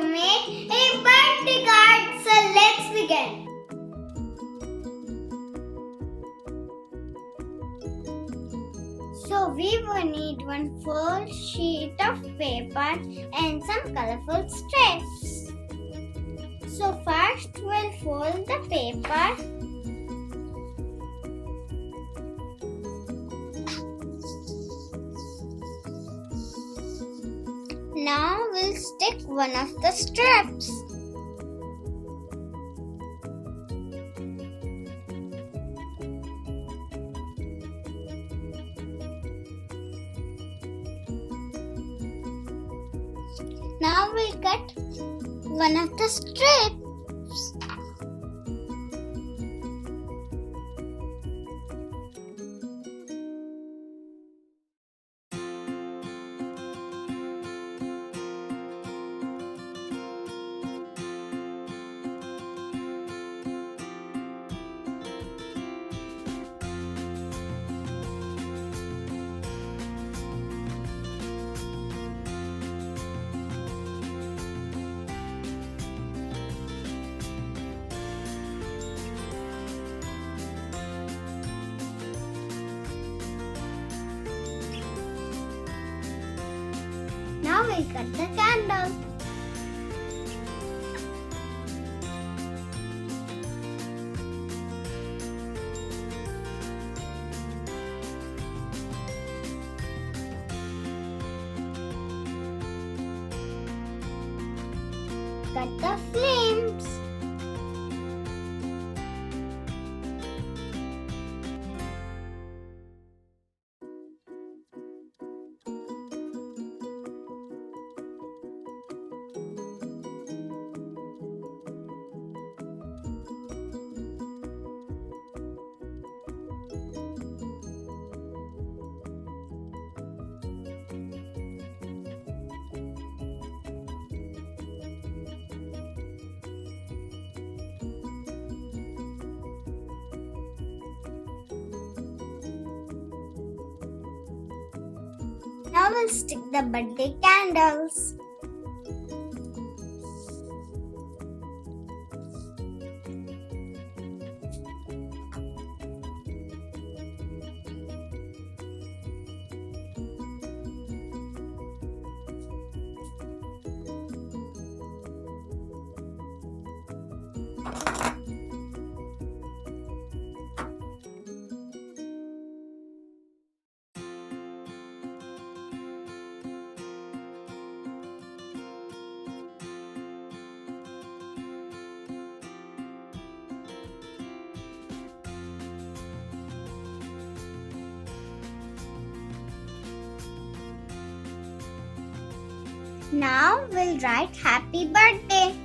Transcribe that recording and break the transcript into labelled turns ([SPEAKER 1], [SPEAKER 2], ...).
[SPEAKER 1] make a birthday card. So let's begin. So we will need one full sheet of paper and some colorful strips. So first we'll fold the paper. Now we'll stick one of the strips. Now we'll cut one of the strips. Now we'll cut the candle. Cut the flames. Now we'll stick the birthday candles. Now we'll write happy birthday.